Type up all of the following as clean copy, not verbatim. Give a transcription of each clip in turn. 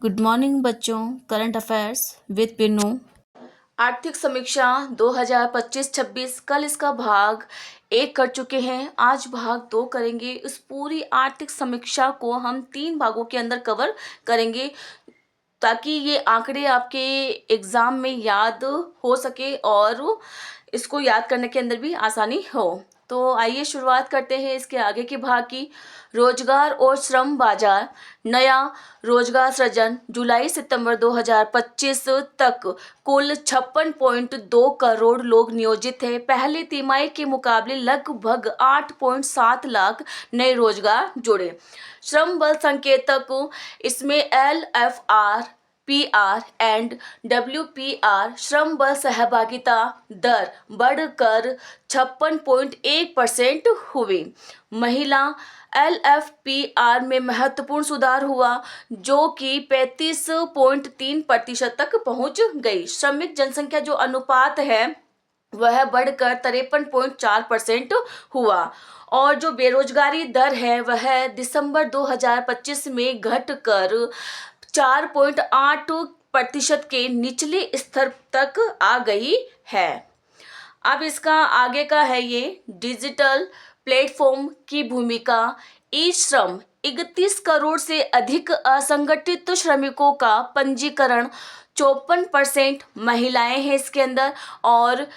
Good morning बच्चों। Current affairs with Pinnu. आर्थिक समीक्षा 2025-26 कल इसका भाग 1 कर चुके हैं। आज भाग 2 करेंगे। इस पूरी आर्थिक समीक्षा को हम 3 भागों के अंदर कवर करेंगे ताकि ये आंकड़े आपके एग्ज़ाम में याद हो सके और इसको याद करने के अंदर भी आसानी हो। तो आइए शुरुआत करते हैं इसके आगे के भाग की। रोजगार और श्रम बाजार। नया रोजगार सृजन जुलाई सितंबर 2025 तक कुल 56.2 करोड़ लोग नियोजित थे। पहली तिमाही के मुकाबले लगभग 8.7 लाख नए रोजगार जुड़े। श्रम बल संकेतक इसमें LFR, PR एंड WPR श्रम बल सहभागिता दर बढ़कर 56.1% हुई। महिला LFPR में महत्वपूर्ण सुधार हुआ जो कि 35.3% तक पहुंच गई। श्रमिक जनसंख्या जो अनुपात है वह बढ़कर 53.4% हुआ और जो बेरोजगारी दर है वह दिसंबर 2025 में घटकर 4.8% के निचले स्तर तक आ गई है। अब इसका आगे का है ये डिजिटल प्लेटफॉर्म की भूमिका। ई श्रम 31 करोड़ से अधिक असंगठित श्रमिकों का पंजीकरण, 54% महिलाएं हैं इसके अंदर और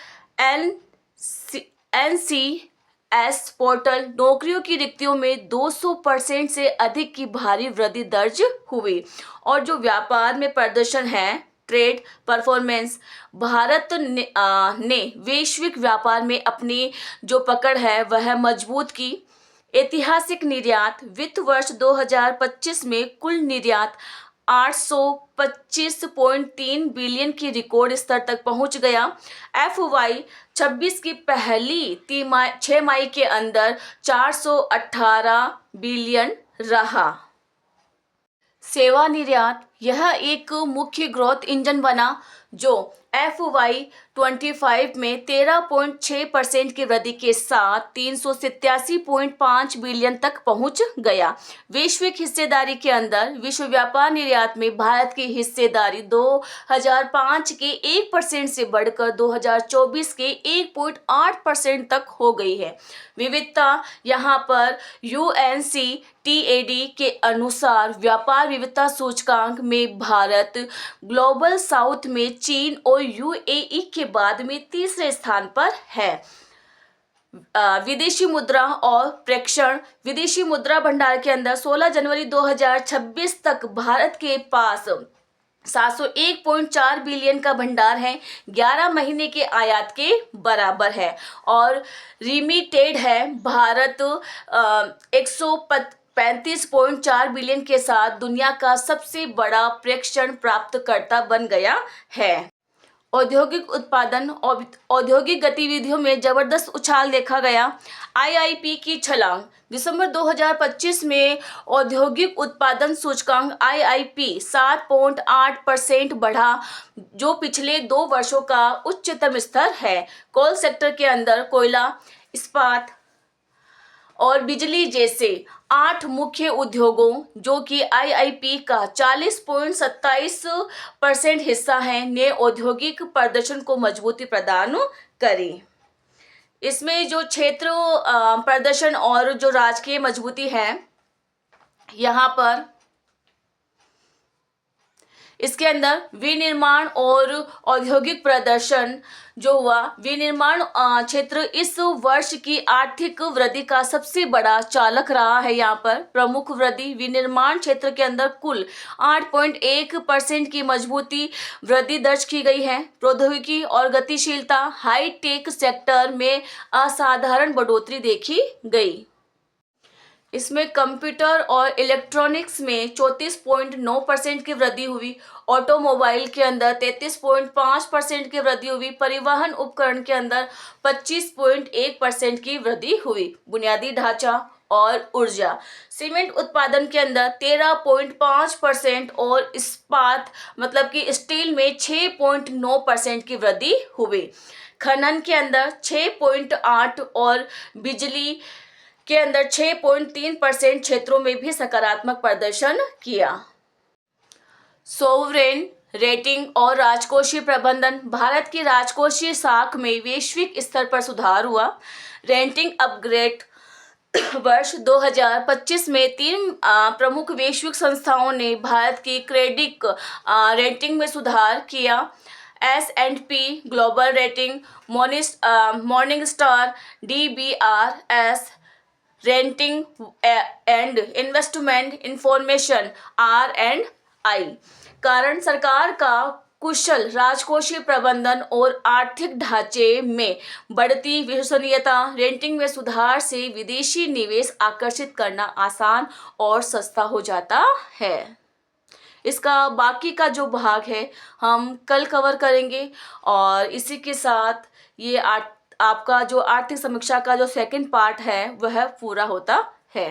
NCS पोर्टल नौकरियों की रिक्तियों में 200% से अधिक की भारी वृद्धि दर्ज हुई। और जो व्यापार में प्रदर्शन है ट्रेड परफॉर्मेंस, भारत ने वैश्विक व्यापार में अपनी जो पकड़ है वह मजबूत की। ऐतिहासिक निर्यात वित्त वर्ष 2025 में कुल निर्यात 825.3 बिलियन की रिकॉर्ड स्तर तक पहुंच गया। FY 26 की पहली 6 माही के अंदर 418 बिलियन रहा। सेवा निर्यात यह एक मुख्य ग्रोथ इंजन बना जो FY 25 में 13.6% की वृद्धि के साथ 387.5 बिलियन तक पहुंच गया। वैश्विक हिस्सेदारी के अंदर विश्व व्यापार निर्यात में भारत की हिस्सेदारी 2005 के 1% से बढ़कर 2024 के 1.8% तक हो गई है। विविधता यहाँ पर UNCTAD के अनुसार व्यापार विविधता सूचकांक में भारत ग्लोबल साउथ में चीन और UAE के बाद में तीसरे स्थान पर है। विदेशी मुद्रा और प्रेषण। विदेशी मुद्रा भंडार के अंदर 16 जनवरी 2026 तक भारत के पास 701.4 बिलियन का भंडार है, 11 महीने के आयात के बराबर है। और रिमिटेड है भारत 135.4 बिलियन के साथ दुनिया का सबसे बड़ा प्रेषण प्राप्तकर्ता बन गया है। औद्योगिक उत्पादन औद्योगिक गतिविधियों में जबरदस्त उछाल देखा गया। IIP की छलांग दिसंबर 2025 में औद्योगिक उत्पादन सूचकांक IIP 7.8% बढ़ा जो पिछले 2 वर्षों का उच्चतम स्तर है। कोल सेक्टर के अंदर कोयला, इस्पात और बिजली जैसे 8 मुख्य उद्योगों जो कि IIP का 40.27% हिस्सा है ने औद्योगिक प्रदर्शन को मजबूती प्रदान करी। इसमें जो क्षेत्र प्रदर्शन और जो राजकीय मजबूती है यहाँ पर इसके अंदर विनिर्माण और औद्योगिक प्रदर्शन जो हुआ, विनिर्माण क्षेत्र इस वर्ष की आर्थिक वृद्धि का सबसे बड़ा चालक रहा है। यहाँ पर प्रमुख वृद्धि विनिर्माण क्षेत्र के अंदर कुल 8.1% की मजबूती वृद्धि दर्ज की गई है। प्रौद्योगिकी और गतिशीलता हाईटेक सेक्टर में असाधारण बढ़ोतरी देखी गई। इसमें कंप्यूटर और इलेक्ट्रॉनिक्स में 34.9% की वृद्धि हुई। ऑटोमोबाइल के अंदर 33.5% की वृद्धि हुई। परिवहन उपकरण के अंदर 25.1% की वृद्धि हुई। बुनियादी ढांचा और ऊर्जा सीमेंट उत्पादन के अंदर 13.5% और इस्पात मतलब कि स्टील में 6.9% की वृद्धि हुई। खनन के अंदर 6.8 और बिजली के अंदर 6.3% क्षेत्रों में भी सकारात्मक प्रदर्शन किया। सोवरेन रेटिंग और राजकोषीय प्रबंधन। भारत की राजकोषीय साख में वैश्विक स्तर पर सुधार हुआ। Rating upgrade. वर्ष 2025 में तीन प्रमुख वैश्विक संस्थाओं ने भारत की क्रेडिट रेटिंग में सुधार किया। S&P global rating, morning star, DBRS rating and investment information R&I। कारण सरकार का कुशल राजकोषीय प्रबंधन और आर्थिक ढांचे में बढ़ती विश्वसनीयता। रेटिंग में सुधार से विदेशी निवेश आकर्षित करना आसान और सस्ता हो जाता है। इसका बाकी का जो भाग है हम कल कवर करेंगे और इसी के साथ ये आपका जो आर्थिक समीक्षा का जो सेकंड पार्ट है वह पूरा होता है।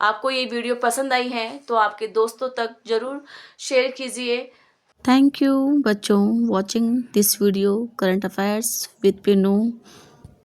आपको ये वीडियो पसंद आई है तो आपके दोस्तों तक ज़रूर शेयर कीजिए। थैंक यू बच्चों watching this video current affairs with Pinu.